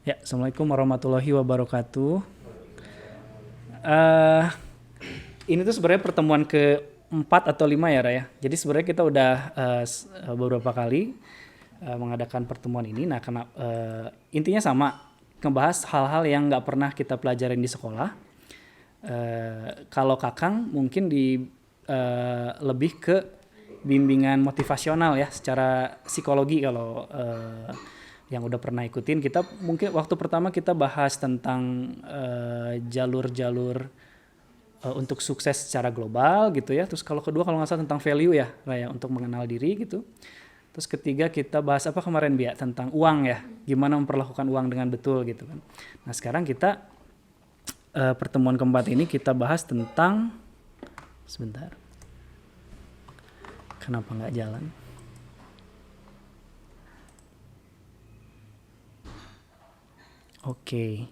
Ya, Assalamualaikum warahmatullahi wabarakatuh. Eh, ini tuh sebenarnya pertemuan keempat atau lima ya, Raya. Jadi sebenarnya kita udah beberapa kali mengadakan pertemuan ini. Nah, karena intinya sama, ngebahas hal-hal yang nggak pernah kita pelajarin di sekolah. Kalau Kakang mungkin lebih ke bimbingan motivasional ya, secara psikologi. Kalau yang udah pernah ikutin, kita mungkin waktu pertama kita bahas tentang jalur-jalur untuk sukses secara global gitu ya. Terus kalau kedua kalau nggak salah tentang value ya, Raya, untuk mengenal diri gitu. Terus ketiga kita bahas apa kemarin, Bia, tentang uang ya, gimana memperlakukan uang dengan betul gitu kan. Nah sekarang kita pertemuan keempat ini kita bahas tentang, sebentar, kenapa nggak jalan? Oke.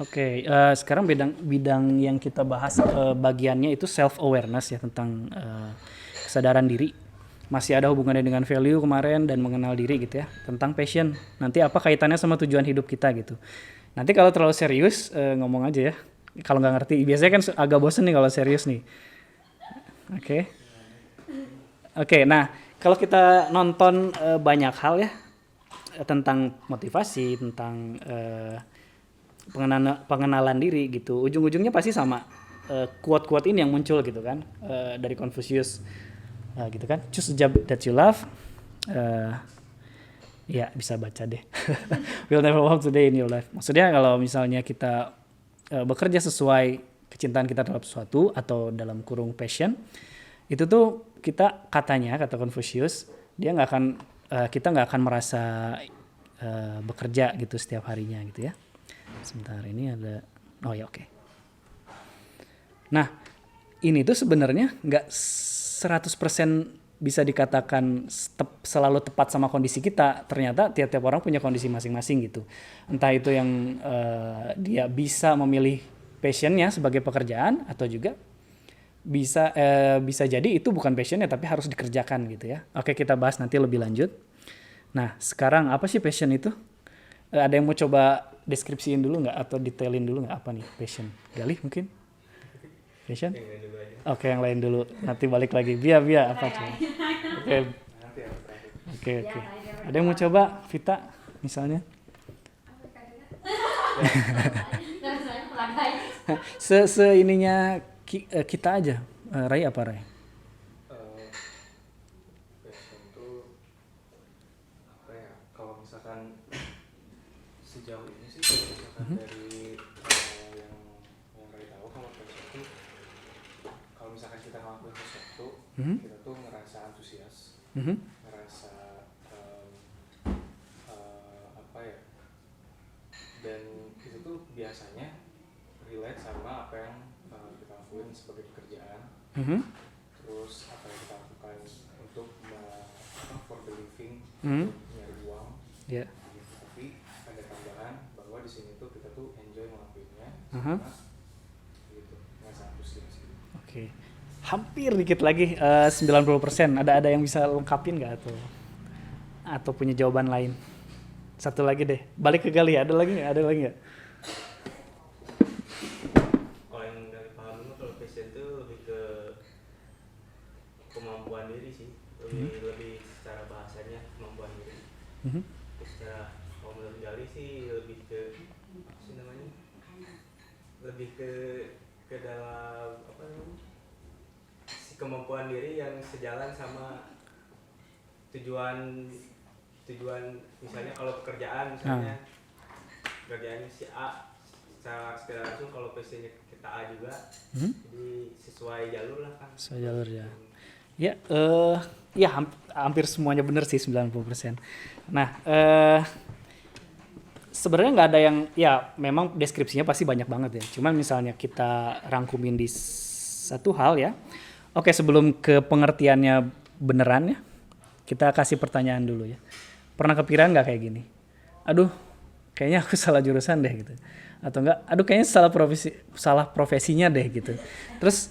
Oke, sekarang bidang yang kita bahas bagiannya itu self awareness ya, tentang kesadaran diri. Masih ada hubungannya dengan value kemarin dan mengenal diri gitu ya, tentang passion. Nanti apa kaitannya sama tujuan hidup kita gitu. Nanti kalau terlalu serius ngomong aja ya. Kalau nggak ngerti, biasanya kan agak bosen nih kalau serius nih. Oke. Oke, nah kalau kita nonton banyak hal ya tentang motivasi, tentang pengenalan diri gitu, ujung-ujungnya pasti sama quote-quote ini yang muncul gitu kan, dari Confucius gitu kan, choose the job that you love. uh, ya bisa baca deh. Will never work today in your life, maksudnya kalau misalnya kita bekerja sesuai kecintaan kita terhadap sesuatu atau dalam kurung passion, itu tuh kita, katanya kata Confucius, dia nggak akan kita nggak akan merasa bekerja gitu setiap harinya gitu ya. Sebentar, ini ada, oh ya, oke. Nah, ini tuh sebenarnya nggak 100% bisa dikatakan selalu tepat sama kondisi kita. Ternyata tiap-tiap orang punya kondisi masing-masing gitu. Entah itu yang dia bisa memilih passionnya sebagai pekerjaan, atau juga bisa jadi itu bukan passionnya tapi harus dikerjakan gitu ya. Oke, kita bahas nanti lebih lanjut. Nah, sekarang apa sih passion itu? Ada yang mau coba deskripsiin dulu nggak, atau detailin dulu nggak apa nih passion? Galih mungkin? Passion? Oke, yang lain dulu. Nanti balik lagi. Bia apa tuh? Oke, oke. Ada yang mau coba? Vita misalnya? Ininya kita aja. Rai apa Rai? Passion tuh apa ya? Kalau misalkan sejauh ini sih, kalau misalkan dari yang Ray tahu, kalau passion tuh kalau misalkan kita ngelakuin sesuatu, kita tuh ngerasa antusias, ngerasa apa ya? Dan itu tuh biasanya relate sama apa yang kita lakuin sebagai pekerjaan. Terus apa yang kita lakukan untuk for the living, untuk nyari uang. Ya. Gitu. Tapi ada tambahan bahwa di sini tuh kita tuh enjoy ngelakuinnya, gitu, nggak antusias gitu. Oke. Hampir dikit lagi, 90%. Ada yang bisa lengkapin nggak, atau punya jawaban lain? Satu lagi deh. Balik ke Gali. Ada lagi nggak? Kalau yang dari paham dulu, kalau passion itu lebih ke kemampuan diri sih, lebih secara bahasanya kemampuan diri. Terus secara, kalau menurut Gali sih lebih ke apa sih namanya, lebih ke dalam apa namanya, si kemampuan diri yang sejalan sama tujuan misalnya kalau pekerjaan, misalnya pekerjaannya si A, secara langsung kalau passionnya kita A juga, jadi sesuai jalur lah kan. Sesuai jalur ya. Ya, ya hampir semuanya benar sih, 90%. Nah, sebenarnya nggak ada yang, ya memang deskripsinya pasti banyak banget ya. Cuman misalnya kita rangkumin di satu hal ya. Oke, sebelum ke pengertiannya beneran ya, kita kasih pertanyaan dulu ya. Pernah kepikiran nggak kayak gini? Aduh, kayaknya aku salah jurusan deh gitu. atau enggak aduh kayaknya salah profesinya deh gitu. Terus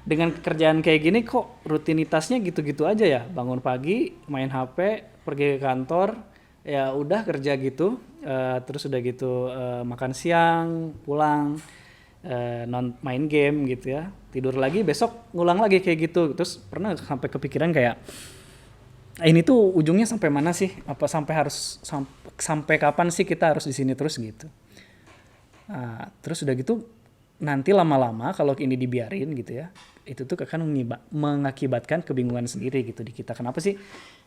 dengan kerjaan kayak gini kok rutinitasnya gitu-gitu aja ya, bangun pagi main HP pergi ke kantor ya udah kerja gitu, terus udah gitu makan siang pulang, main game gitu ya, tidur lagi besok ngulang lagi kayak gitu. Terus pernah sampai kepikiran kayak ini tuh ujungnya sampai mana sih, apa sampai harus sampai kapan sih kita harus di sini terus gitu. Terus udah gitu nanti lama-lama kalau ini dibiarin gitu ya, itu tuh akan mengakibatkan kebingungan sendiri gitu di kita. Kenapa sih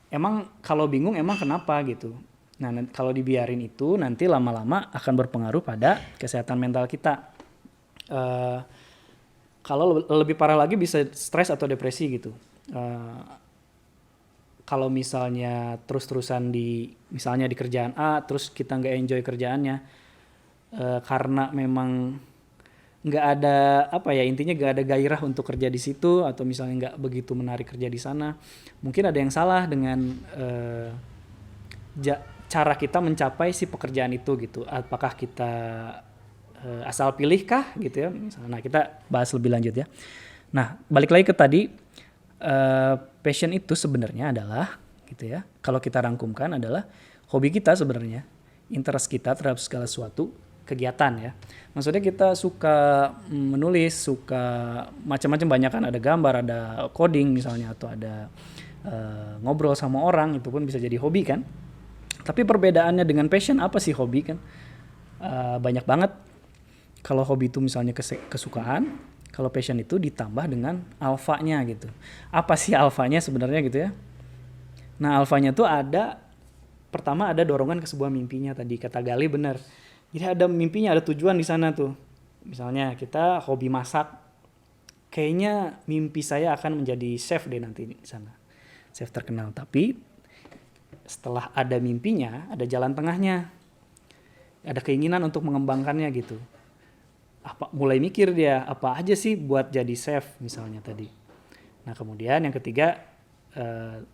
emang kalau bingung emang kenapa gitu. Nah kalau dibiarin itu nanti lama-lama akan berpengaruh pada kesehatan mental kita. Kalau lebih parah lagi bisa stres atau depresi gitu. Kalau misalnya terus-terusan misalnya di kerjaan A terus kita nggak enjoy kerjaannya, karena memang nggak ada intinya nggak ada gairah untuk kerja di situ, atau misalnya nggak begitu menarik kerja di sana, mungkin ada yang salah dengan cara kita mencapai si pekerjaan itu gitu. Apakah kita asal pilih kah gitu ya misalnya. Nah kita bahas lebih lanjut ya. Nah balik lagi ke tadi, passion itu sebenarnya adalah gitu ya, kalau kita rangkumkan adalah hobi kita sebenarnya, interest kita terhadap segala sesuatu kegiatan ya. Maksudnya kita suka menulis, suka macam-macam, banyak kan, ada gambar, ada coding misalnya, atau ada ngobrol sama orang, itu pun bisa jadi hobi kan. Tapi perbedaannya dengan passion apa sih hobi kan? Banyak banget. Kalau hobi itu misalnya kesukaan, kalau passion itu ditambah dengan alfanya gitu. Apa sih alfanya sebenarnya gitu ya? Nah alfanya tuh pertama ada dorongan ke sebuah mimpinya tadi, kata Gali benar. Jadi ada mimpinya, ada tujuan di sana tuh. Misalnya kita hobi masak, kayaknya mimpi saya akan menjadi chef deh nanti di sana, chef terkenal. Tapi setelah ada mimpinya, ada jalan tengahnya, ada keinginan untuk mengembangkannya gitu. Mulai mikir dia apa aja sih buat jadi chef misalnya tadi. Nah kemudian yang ketiga,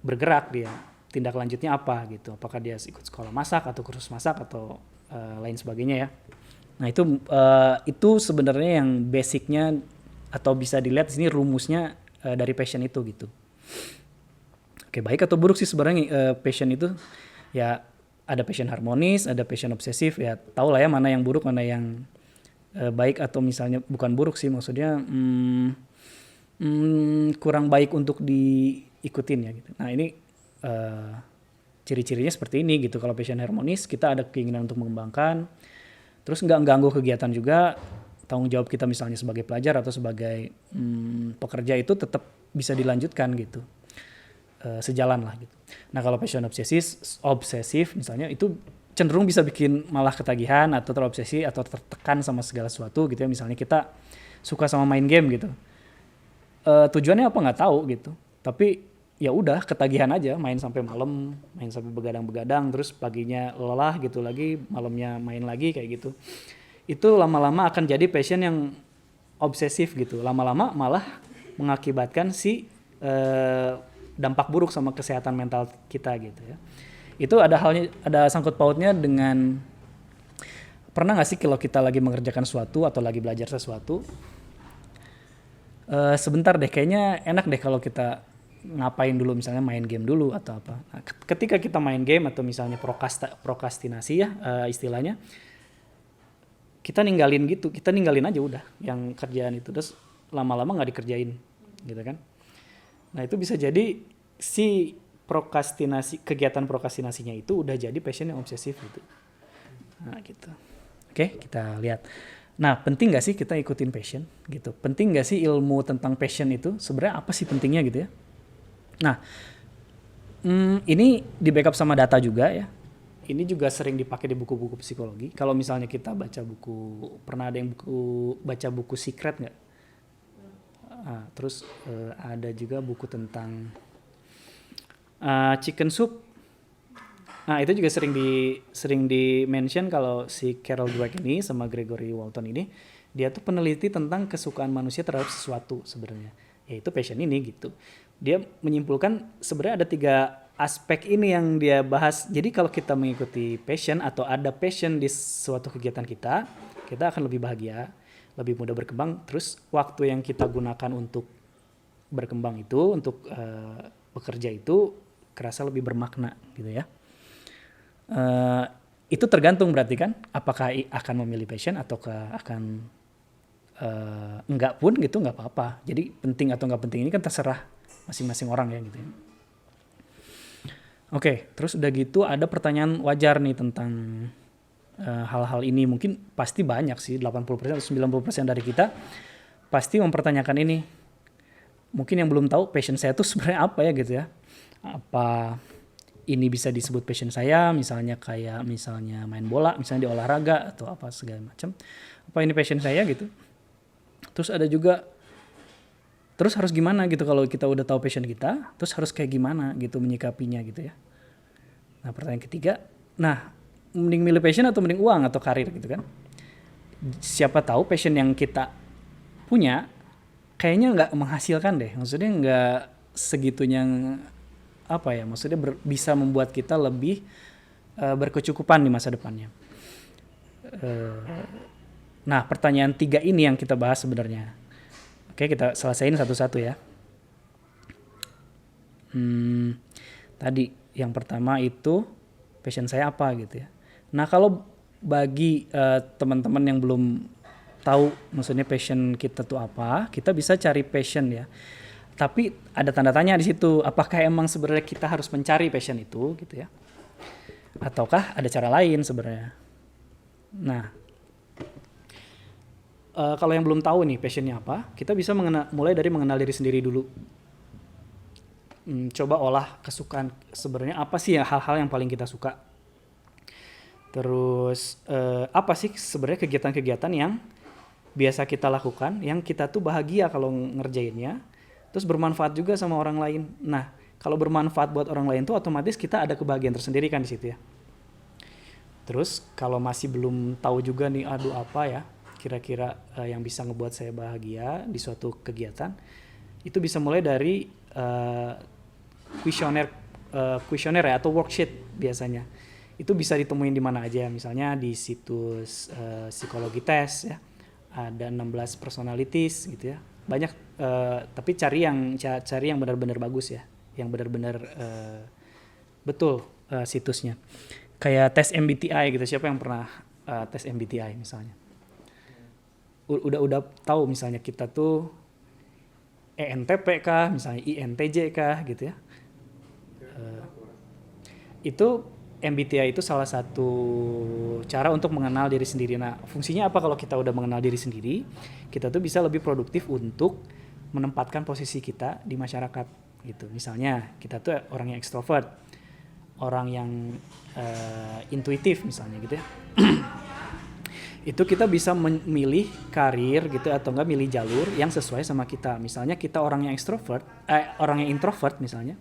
bergerak dia, tindak lanjutnya apa gitu, apakah dia ikut sekolah masak atau kursus masak atau lain sebagainya ya. Nah itu sebenarnya yang basicnya, atau bisa dilihat di sini rumusnya dari passion itu gitu. Oke, baik atau buruk sih sebenarnya passion itu ya, ada passion harmonis, ada passion obsesif ya, tau lah ya mana yang buruk mana yang baik, atau misalnya bukan buruk sih maksudnya kurang baik untuk diikutin ya gitu. Nah ini ciri-cirinya seperti ini gitu. Kalau passion harmonis, kita ada keinginan untuk mengembangkan, terus nggak ganggu kegiatan juga, tanggung jawab kita misalnya sebagai pelajar atau sebagai pekerja itu tetap bisa dilanjutkan gitu, sejalan lah gitu. Nah kalau passion obsesif misalnya, itu cenderung bisa bikin malah ketagihan atau terobsesi atau tertekan sama segala sesuatu gitu ya. Misalnya kita suka sama main game gitu, tujuannya apa nggak tahu gitu, tapi ya udah ketagihan aja, main sampai malam, main sampai begadang-begadang, terus paginya lelah gitu lagi, malamnya main lagi kayak gitu. Itu lama-lama akan jadi passion yang obsesif gitu, lama-lama malah mengakibatkan dampak buruk sama kesehatan mental kita gitu ya. Itu ada sangkut pautnya dengan, pernah nggak sih kalau kita lagi mengerjakan sesuatu atau lagi belajar sesuatu, sebentar deh kayaknya enak deh kalau kita ngapain dulu, misalnya main game dulu atau apa. Nah, ketika kita main game atau misalnya prokrastinasi ya istilahnya, kita ninggalin aja udah yang kerjaan itu, terus lama-lama nggak dikerjain gitu kan. Nah itu bisa jadi si kegiatan prokrastinasinya itu udah jadi passion yang obsesif gitu. Nah gitu. Oke, kita lihat. Nah penting nggak sih kita ikutin passion gitu? Penting nggak sih ilmu tentang passion itu? Sebenarnya apa sih pentingnya gitu ya? Nah ini di backup sama data juga ya. Ini juga sering dipakai di buku-buku psikologi. Kalau misalnya kita baca buku, pernah ada yang baca buku Secret nggak? Terus ada juga buku tentang Chicken Soup. Nah itu juga sering di mention kalau si Carol Dweck ini sama Gregory Walton ini, dia tuh peneliti tentang kesukaan manusia terhadap sesuatu sebenarnya, yaitu passion ini gitu. Dia menyimpulkan sebenarnya ada aspek ini yang dia bahas. Jadi kalau kita mengikuti passion atau ada passion di suatu kegiatan kita, kita akan lebih bahagia, lebih mudah berkembang. Terus waktu yang kita gunakan untuk berkembang itu, untuk bekerja itu kerasa lebih bermakna gitu ya. Itu tergantung berarti kan, apakah akan memilih passion ataukah akan enggak pun gitu, nggak apa-apa. Jadi penting atau nggak penting ini kan terserah masing-masing orang ya gitu ya. Oke, terus udah gitu ada pertanyaan wajar nih tentang hal-hal ini. Mungkin pasti banyak sih, 80% atau 90% dari kita pasti mempertanyakan ini. Mungkin yang belum tahu passion saya tuh sebenarnya apa ya gitu ya. Apa ini bisa disebut passion saya, misalnya main bola, misalnya di olahraga atau apa segala macam. Apa ini passion saya gitu. Terus ada juga, terus harus gimana gitu kalau kita udah tahu passion kita, terus harus kayak gimana gitu menyikapinya gitu ya. Nah pertanyaan ketiga, nah mending milih passion atau mending uang atau karir gitu kan. Siapa tahu passion yang kita punya kayaknya nggak menghasilkan deh, maksudnya nggak segitunya apa ya, maksudnya bisa membuat kita lebih berkecukupan di masa depannya. Nah pertanyaan 3 ini yang kita bahas sebenarnya. Oke, kita selesaiin satu-satu ya. Tadi yang pertama itu passion saya apa gitu ya. Nah kalau bagi teman-teman yang belum tahu maksudnya passion kita tuh apa, kita bisa cari passion ya. Tapi ada tanda tanya di situ, apakah emang sebenarnya kita harus mencari passion itu gitu ya? Ataukah ada cara lain sebenarnya? Nah, kalau yang belum tahu nih passionnya apa, kita bisa mulai dari mengenal diri sendiri dulu. Coba olah kesukaan sebenarnya apa sih ya hal-hal yang paling kita suka. Terus apa sih sebenarnya kegiatan-kegiatan yang biasa kita lakukan, yang kita tuh bahagia kalau ngerjainnya, terus bermanfaat juga sama orang lain. Nah, kalau bermanfaat buat orang lain tuh otomatis kita ada kebahagiaan tersendiri kan di situ ya. Terus kalau masih belum tahu juga nih, aduh apa ya kira-kira yang bisa ngebuat saya bahagia di suatu kegiatan, itu bisa mulai dari kuesioner ya, atau worksheet biasanya. Itu bisa ditemuin di mana aja, misalnya di situs psikologi tes ya, ada 16 personalities gitu ya, banyak. Tapi cari yang benar-benar bagus ya, yang benar-benar betul situsnya. Kayak tes MBTI gitu, siapa yang pernah tes MBTI misalnya? Udah tahu misalnya kita tuh ENTP kah, misalnya INTJ kah gitu ya. Itu MBTI itu salah satu cara untuk mengenal diri sendiri. Nah, fungsinya apa kalau kita udah mengenal diri sendiri? Kita tuh bisa lebih produktif untuk menempatkan posisi kita di masyarakat gitu. Misalnya kita tuh orang yang ekstrovert, orang yang intuitif misalnya gitu ya. Itu kita bisa memilih karir gitu atau enggak milih jalur yang sesuai sama kita. Misalnya kita orang yang ekstrovert, orang yang introvert misalnya,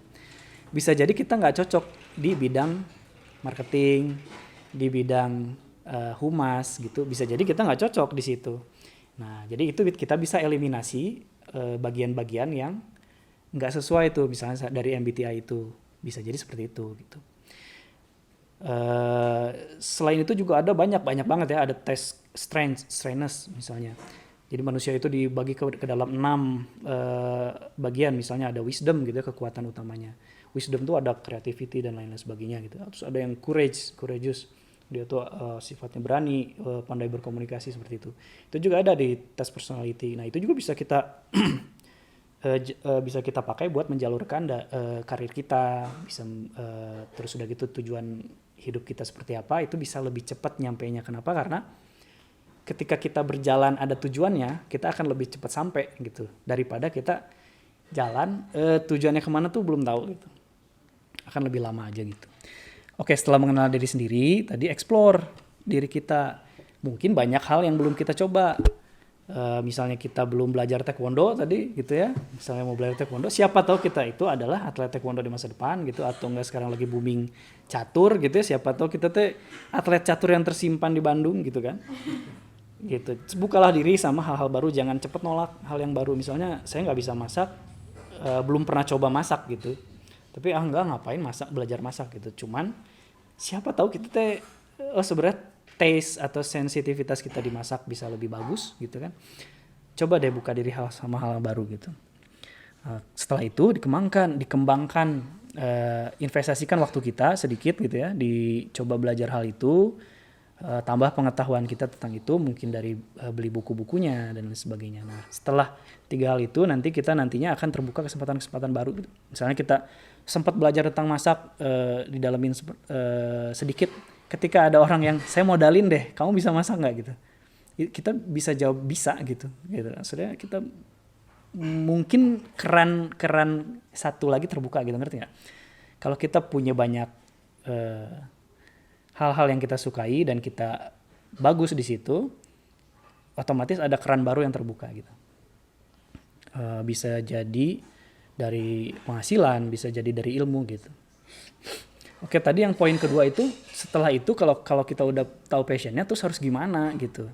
bisa jadi kita nggak cocok di bidang marketing, di bidang humas gitu. Bisa jadi kita nggak cocok di situ. Nah, jadi itu kita bisa eliminasi bagian-bagian yang nggak sesuai itu, misalnya dari MBTI itu. Bisa jadi seperti itu gitu. Selain itu juga ada banyak banget ya, ada tes strengths misalnya. Jadi manusia itu dibagi ke dalam 6 bagian, misalnya ada wisdom gitu ya, kekuatan utamanya. Wisdom itu ada creativity dan lain-lain sebagainya gitu. Terus ada yang courageous, dia tuh sifatnya berani, pandai berkomunikasi seperti itu. Itu juga ada di tes personality. Nah itu juga bisa kita pakai buat menjalurkan karir kita, bisa terus udah gitu tujuan hidup kita seperti apa, itu bisa lebih cepat nyampainya. Kenapa? Karena ketika kita berjalan ada tujuannya, kita akan lebih cepat sampai gitu, daripada kita jalan tujuannya kemana tuh belum tahu gitu, akan lebih lama aja gitu. Oke, setelah mengenal diri sendiri, tadi explore diri kita. Mungkin banyak hal yang belum kita coba. Misalnya kita belum belajar taekwondo tadi gitu ya, misalnya mau belajar taekwondo, siapa tahu kita itu adalah atlet taekwondo di masa depan gitu, atau enggak sekarang lagi booming catur gitu ya, siapa tahu kita tuh atlet catur yang tersimpan di Bandung gitu kan. Gitu, bukalah diri sama hal-hal baru, jangan cepet nolak hal yang baru. Misalnya saya nggak bisa masak, belum pernah coba masak gitu, Tapi enggak, ngapain belajar masak gitu. Cuman siapa tahu kita teh sebenarnya taste atau sensitivitas kita di masak bisa lebih bagus gitu kan. Coba deh buka diri sama hal baru gitu. Setelah itu dikembangkan, investasikan waktu kita sedikit gitu ya, dicoba belajar hal itu, tambah pengetahuan kita tentang itu, mungkin dari beli buku-bukunya dan sebagainya. Nah setelah 3 hal itu nantinya akan terbuka kesempatan-kesempatan baru gitu. Misalnya kita sempat belajar tentang masak, didalamin sedikit, ketika ada orang yang saya modalin deh, kamu bisa masak nggak gitu, kita bisa jawab bisa gitu. Maksudnya kita mungkin keran satu lagi terbuka gitu, ngerti nggak? Kalau kita punya banyak hal-hal yang kita sukai dan kita bagus di situ, otomatis ada keran baru yang terbuka gitu. Bisa jadi dari penghasilan, bisa jadi dari ilmu gitu. Oke, tadi yang poin kedua itu, setelah itu kalau kita udah tahu passionnya terus harus gimana gitu.